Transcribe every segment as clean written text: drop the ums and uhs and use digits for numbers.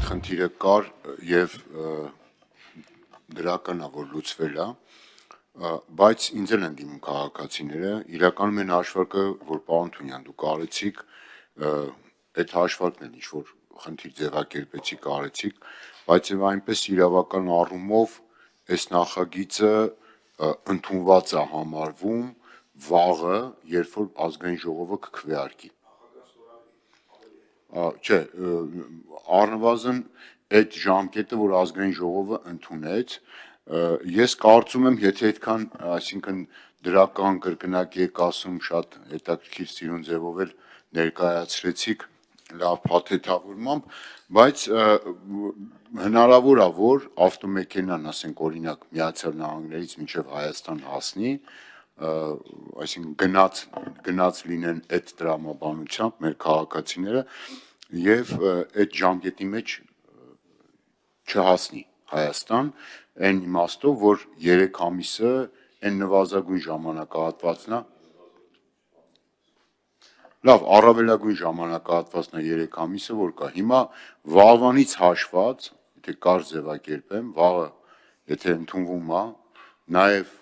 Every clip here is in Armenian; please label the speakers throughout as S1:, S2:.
S1: խնդիրը կար եւ դրական է, որ լուծվել է, բայց ինձ էլ են դիմում քաղաքացիները, իրականում են հաշվարկը, որ պարոն Թունյան դուք արեցիք, այդ հաշվարկն էլ ինչ-որ խնդիր ձևակերպեցիք, արեցիք, բայց եւ այնպես իրավական առումով այս նախագիծը ընդունված է համարվում վաղը, երբ որ ազգային ժողովը կքվեարկի։ Չէ, առնվազն այդ ժամկետը, որ ազգային ժողովը ընդունեց, ես կարծում եմ, եթե այդքան, այսինքն դրական կրկնակ եք ասում, շատ հետաքրքիր սիրուն ձևով էլ ներկայացրեցիք, լավ փաթեթավորմամբ, բայց հնարավոր է, որ ավտոմեքենան, ասենք օրինակ Միացյալ Նահանգներից մինչև Հայաստան հասնի, այսինքն գնաց լինեն այդ տրամաբանությամբ մեր քաղաքացիները եւ այդ ժամկետի մեջ չհասնի Հայաստան, այն իմաստով, որ 3 ամիսը այն նվազագույն ժամանակահատվածն է, լավ, առավելագույն ժամանակահատվածն է 3 ամիսը, որ կա։ Հիմա վաղվանից հաշված, եթե կար ձևակերպեմ, վաղը, եթե ընդունվում է, նաև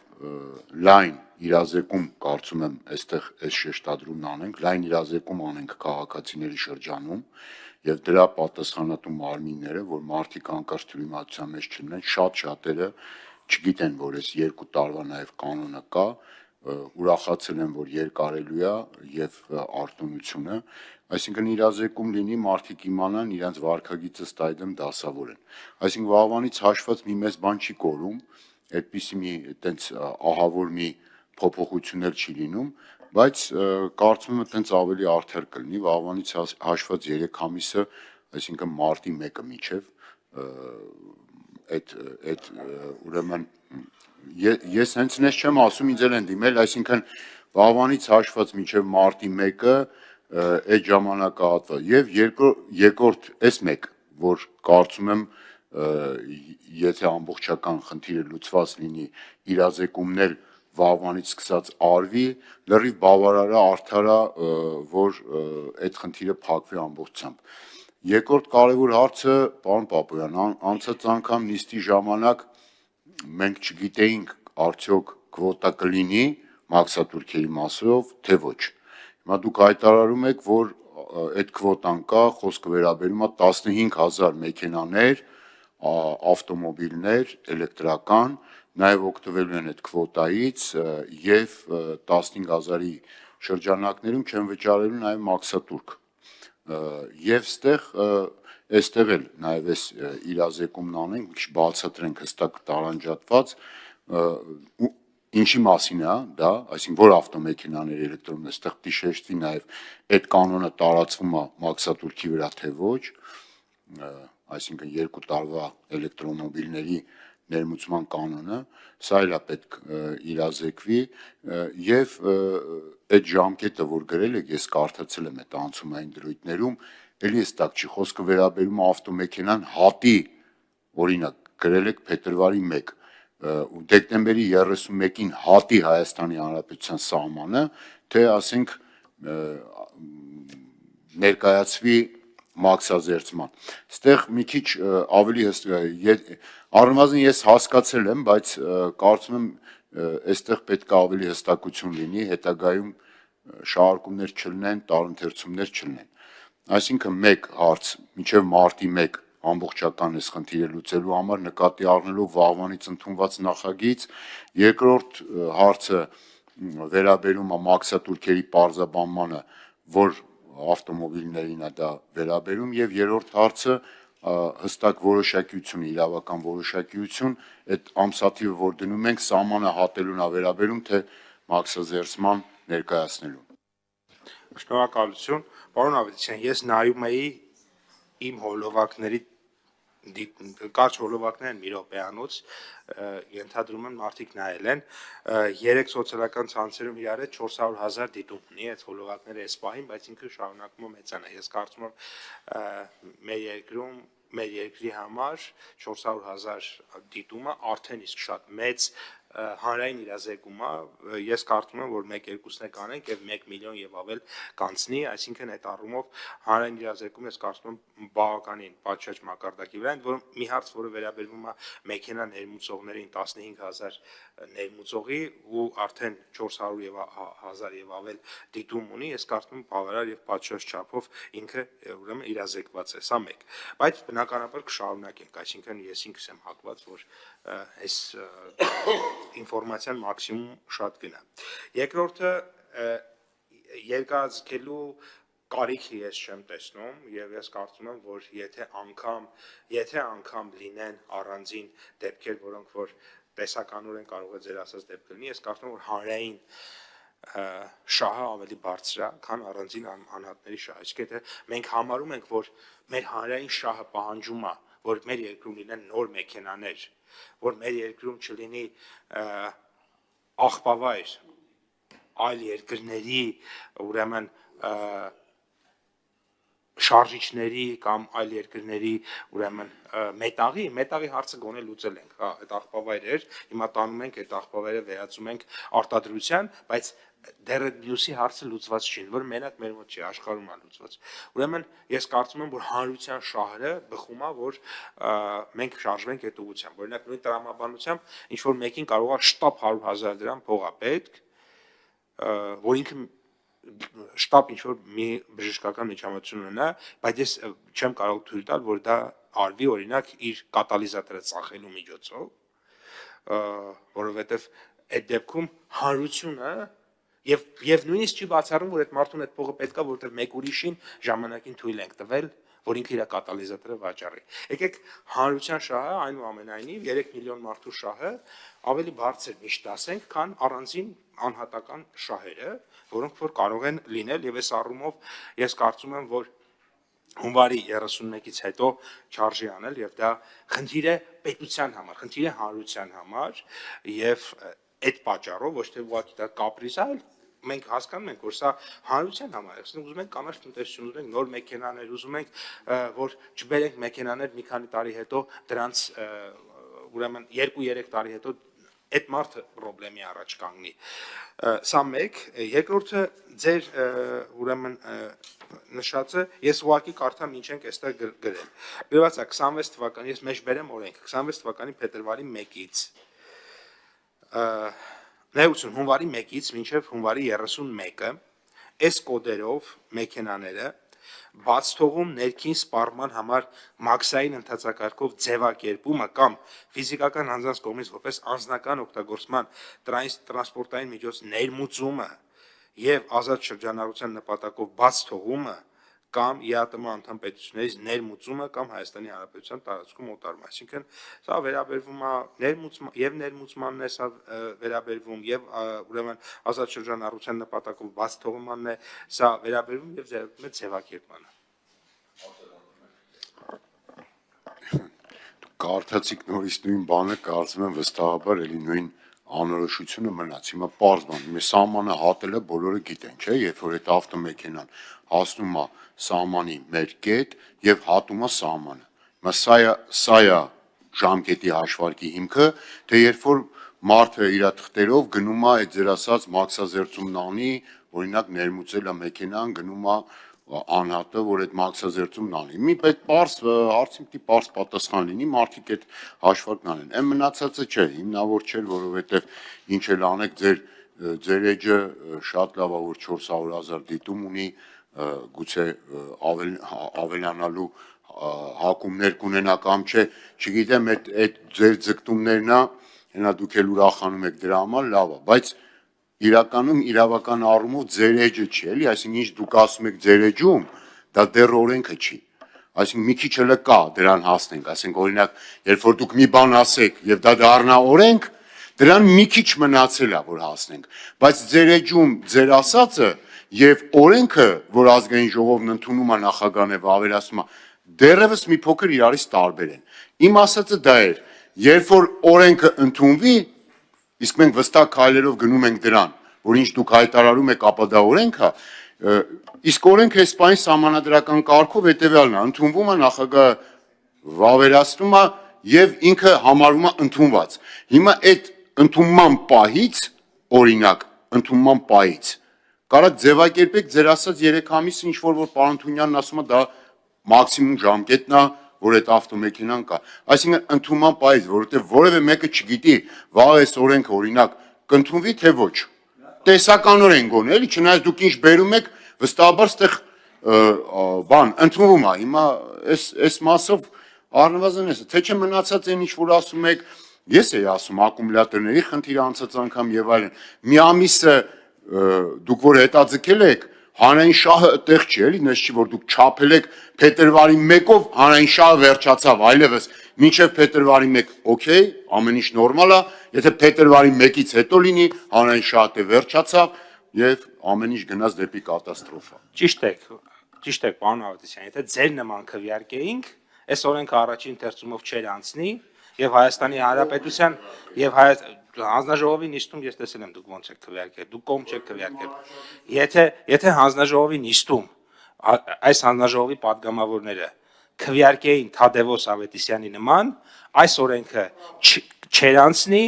S1: լայն իրազեկում կարծում եմ այստեղ այս շեշտադրումն անենք, լայն իրազեկում անենք քաղաքացիների շրջանում եւ դրա պատասխանատու մարմինները, որ մարդիկ անկարծ թյուրիմացության մեջ չլինեն, շատերը չգիտեն, որ այս 2 տարվա նաև կանոնը կա, ուրախացել եմ, որ երկարելու է եւ արտոնությունը, այսինքն իրազեկում լինի, մարդիկ իմանան իրենց վարքագիծը ստայդեմ դասավորեն։ Այսինքն վաղվանից հաշված մի մեծ բան չի կորում, այդպիսի մի այտենց ահավոր մի փոփոխություններ չի լինում, բայց կարծում եմ այտենց ավելի արդար կլինի, վաղվանից հաշված 3 ամիսը, այսինքն մարտի 1-ը միջև այդ ուրեմն ես հենց նես չեմ ասում, ինձ էլ են դիմել, այսինքն վաղվանից հաշված մինչև մարտի 1-ը այդ ժամանակահատված եւ երկրորդ այս մեկ, որ կարծում եմ եթե ամբողջական խնդիրը լուծված լինի, իրազեկումներ վաղվանից սկսած արվի, լրիվ բավարար է, արդար է, որ այդ խնդիրը փակվի ամբողջությամբ։ Երկրորդ կարևոր հարցը, պարոն Պապոյան, անցած անգամ նիստի ժամանակ մենք չգիտեինք արդյոք քվոտա կլինի մաքսատուրքերի մասով, թե ոչ։ Հիմա դուք հայտարարում եք, որ այդ քվոտան կա, խոսքը վերաբերում է 15000 մեքենաներ, ավտոմոբիլներ, էլեկտրական, նաև օգտվելու են այդ քվոտայից եւ 15000-ի շրջանակներում չեն վճարելու նաև մաքսատուրք։ Եվ այստեղ էլ նաև այս իրազեկումն անենք, մի քիչ բացատրենք հստակ տարանջատված, ինչի մասին է դա, այսինքն որ ավտոմեքենաների էլեկտրոններ, այստեղ պիտի շեշտվի նաև այդ կանոնը տարածվում է մաքսատուրքի վրա, թե ոչ, այսինքն 2 տարվա էլեկտրոմոբիլների ներմուծման կանոնը, սա էլ է պետք իրազեկվի եւ այդ ժամկետը, որ գրել եք, ես կարդացել եմ այդ անցումային դրույթներում, էլի հստակ չի, խոսքը վերաբերում է ավտոմեքենան հատի, օրինակ գրել եք փետրվարի 1, դեկտեմբերի 31-ին հատի Հայաստանի Հանրապետության սահմանը, թե ասենք ներկայացվի մաքսազերծման։ Այստեղ մի քիչ ավելի առնվազն ես հասկացել եմ, բայց կարծում եմ այստեղ պետք է ավելի հստակություն լինի, հետագայում շահարկումներ չլինեն, տարընթերցումներ չլինեն։ Այսինքն մեկ հարց, մինչև մարտի 1 ամբողջական այս խնդիրը լուծելու համար նկատի առնելով վաղվանից ընդունված նախագիծ, երկրորդ հարցը վերաբերում է մաքսատուրքերի պարզաբանմանը, որ ավտոմոբիլներին է դա վերաբերում եւ երրորդ հարցը հստակ որոշակիություն, իրավական որոշակիություն, այդ ամսաթիվը, որ դնում ենք, սահմանը հատելուն է վերաբերում, թե մաքսազերծման ներկայացնելուն։
S2: Շնորհակալություն, պարոն Ավետիսյան, ես նայում էի իմ հոլովակների կարճ հոլովակներ են մի րոպեանոց, ենթադրում եմ մարդիկ նայել են, 3 սոցիալական ցանցերում իրար հետ 400,000 դիտում ունի այդ հոլովակները այս պահին, բայց ինքը շարունակում է մեծանալ։ Ես կարծում եմ մեր երկրի համար 400,000 դիտումը արդեն իսկ շատ մեծ հանրային իրազեկումը, ես կարծում եմ, որ 1-2-ն է կանենք եւ 1 միլիոն եւ ավել կանցնի, այսինքն այդ առումով հանրային իրազեկումը ես կարծում եմ բավականին պատշաճ մակարդակի վրա, որ մի հարց, որը վերաբերվում է մեքենա ներմուծողներին 15000 ներմուծողի ու արդեն 400 եւ 1000 եւ ավել դիտում ունի, ես կարծում եմ բավարար եւ պատշաճ չափով ինքը ուրեմն իրազեկված է, սա մեկ, բայց բնականաբար կշարունակենք, այսինքն ես ինքս եմ հակված, որ այս ինֆորմացիան մաքսիմում շատ գնա։ Երկրորդը երկարաձգելու կարիքի ես չեմ տեսնում եւ ես կարծում եմ, որ եթե անգամ լինեն առանձին դեպքեր, որոնք որ տեսականորեն կարող է ձեր ասած դեպք լինի, ես կարծում եմ, որ հանրային շահը ավելի բարձր է, քան առանձին անհատների շահը։ Այսինքն մենք համարում ենք, որ մեր հանրային շահը պահանջում է, որ մեր երկրում լինեն նոր մեքենաներ, որ մեր երկրում չլինի աղբավայր այլ երկրների ուրեմն շարժիչների կամ այլ երկրների ուրեմն մետաղի հարցը գոնե լուծել ենք, հա, այդ աղբավայր էր, հիմա տանում ենք այդ աղբավայրը վերածում ենք արտադրության, բայց դեռ այդ մյուսի հարցը լուծված չի, որ մենակ մեր մոտ չի, աշխարհում է լուծված։ Ուրեմն ես կարծում եմ, որ հանրության շահը բխում է, որ մենք շարժվենք այդ ուղղությամբ։ Օրինակ նույն տրամաբանությամբ ինչ որ մեկին կարող է շտապ 100,000 դրամ փող է պետք, որ ինքը շտապ ինչ որ մի բժշկական միջամտություն ունենա, բայց ես չեմ կարող թույլ տալ, որ դա արվի օրինակ իր կատալիզատորը ծախելու միջոցով, որովհետև այդ դեպքում հանրությունը եւ նույնիսկ չի բացառում, որ այդ մարդուն այդ փողը պետքա, որովհետև մեկ ուրիշին ժամանակին թույլ ենք տվել, որ ինքը իր կատալիզատորը վաճառի։ Եկեք հանրության շահը այնուամենայնիվ 3 միլիոն մարդու շահը ավելի բարձր միշտ ասենք, քան առանձին անհատական շահերը, որոնք որ կարող են լինել եւ այս առումով ես կարծում եմ, որ հունվարի 31-ից հետո չարժի անել եւ դա խնդիր է պետության համար, խնդիր է հանրության համար եւ այդ պատճառով ոչ թե ուղղակի դա կապրիզ է, այլ մենք հասկանում ենք, որ սա հանրության համար է, ուզում ենք կանաչ տնտեսություն, ուզում ենք նոր մեքենաներ, ուզում ենք, որ չբերենք մեքենաներ մի քանի տարի հետո դրանց ուրեմն 2-3 տարի հետո այդ մարդը խնդրի առաջ կանգնի։ Սա մեկ, երկրորդը ձեր ուրեմն նշածը ես ուղղակի կարդամ ինչ ենք այստեղ գրել։ Գրված է 26 թվականի, ես մեջ բերեմ օրենք, 26 թվականի փետրվարի 1-ից Նայություն հունվարի 1-ից մինչև հունվարի 31-ը այս կոդերով մեքենաները բաց թողում ներքին սպառման համար մաքսային ընթացակարգով ձևակերպումը կամ ֆիզիկական անձանց կողմից որպես անձնական օգտագործման տրանսպորտային միջոց ներմուծումը եւ ազատ շրջանառության նպատակով բաց թողումը կամ ԵԱՏՄ անդամ պետություններից ներմուծումը կամ Հայաստանի Հանրապետության տարածքում օտարումը, այսինքն սա վերաբերվում է ներմուծմանն է, սա վերաբերվում եւ ուրեմն ազատ շրջանառության նպատակով բաց թողմանն է, սա վերաբերվում եւ ձևակերպմանը։
S1: Կարդացիք նորից նույն բանը, կարծում եմ վստահաբար էլի նույն անորոշությունը մնաց։ Հիմա պարզ բան, մեր սահմանը հատելը բոլորը գիտեն, չէ՞, երբ որ այդ ավտոմեքենան հասնում է սահմանի մեր կետ եւ հատում է սահմանը։ Հիմա սա է ժամկետի հաշվարկի հիմքը, թե երբ որ մարդը իր թղթերով գնում է այդ ձեր ասած մաքսազերծումն անի, օրինակ ներմուծել է մեքենան, գնում է անհատը, որ այդ մաքսազերծումն անի։ Մի պետք պարզ հարցին պիտի պարզ պատասխան լինի, մարդիկ այդ հաշվարկն անեն։ Այն մնացածը չէ, հիմնավոր չէ, որովհետև ինչ էլ անեք ձեր էջը շատ լավ է, որ 400,000 դիտում ունի, գուցե ավելանալու հակումներ կունենա կամ չէ, չգիտեմ, այդ ձեր ձգտումներն է, հենա դուք էլ ուրախանում եք դրա համար, լավ է, բայց իրականում իրավական առումով ձեր էջը չի, էլի, այսինքն ինչ դուք ասում եք ձեր էջում, դա դեռ օրենքը չի։ Այսինքն մի քիչ հələ կա դրան հասնենք, ասենք օրինակ, երբ որ դուք մի բան ասեք եւ դա դառնա օրենք, դրան մի քիչ մնացել է որ հասնենք, բայց ձեր էջում ձեր ասածը եւ օրենքը, որ ազգային ժողովն ընդունում է նախագահն եւ ավելացնում է, դեռևս մի փոքր իրարից տարբեր են։ Իմ ասածը դա էր, երբ որ օրենքը ընդունվի, իսկ մենք վստահ քայլերով գնում ենք դրան, որ ինչ դուք հայտարարում եք, ապա դա օրենք է, իսկ օրենքը այս պահին սահմանադրական կարգով հետեւյալն է, ընդունվում է նախագահը վավերացնում է եւ ինքը համարվում է ընդունված։ Հիմա այդ ընդունման պահից, օրինակ, ընդունման պահից կարա ձևակերպեք ձեր ասած 3 ամիսը, ինչ որ պարոն Թունյանն ասում է, դա մաքսիմում ժամկետն է, որ այդ ավտոմեքենան կա։ Այսինքն ընդունման պահից, որովհետև որևէ մեկը չգիտի, վաղ այս օրենքը օրինակ կընդունվի թե ոչ։ Տեսականորեն գոնե, էլի, չնայած դուք ինչ բերում եք, վստահաբար ստեղ բան ընդունվում է։ Հիմա այս մասով առնվազն էս, թե չէ մնացած այն ինչ որ ասում եք, ես էի ասում ակումուլյատորների խնդիրը անցած անգամ եւ այլն։ Մի ամիսը դուք որ հետաձգել եք, հանրային շահը այդտեղ չի, էլի, նես չի որ դուք չափել եք փետրվարի 1-ով հանրային շահը վերջացավ, այլևս մինչև փետրվարի 1, օքեյ, ամեն ինչ նորմալ է, եթե փետրվարի 1-ից հետո լինի, հանրային շահը դե վերջացավ եւ ամեն ինչ գնաց դեպի կատաստրոֆա։
S2: Ճիշտ եք, պարոն Ավետիսյան, եթե ձեր նման քվեարկեինք, այս օրենքը առաջին ընթերցումով չէր անցնի եւ Հայաստանի Հանրապետության եւ հանձնաժողովի նիստում ես տեսել եմ դուք ոնց եք քվեարկել, դուք կողմ չեք քվեարկել։ Եթե հանձնաժողովի նիստում այս հանձնաժողովի падգամավորները քվեարկեին Թադևոս Ավետիսյանի նման, այս օրենքը չեր անցնի,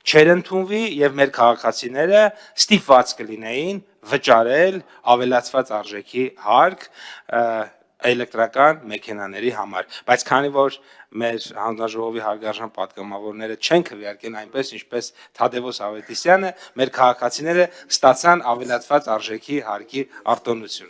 S2: չեր ընդունվի եւ մեր քաղաքացիները ստիպված կլինեին վճարել ավելացված արժեքի հարկ էլեկտրական մեքենաների համար, բայց քանի որ մեր հանձնաժողովի հարգարժան պատգամավորները չեն քվեարկել այնպես ինչպես Թադևոս Ավետիսյանը, մեր քաղաքացիները ստացան ավելացված արժեքի հարկի արտոնություն։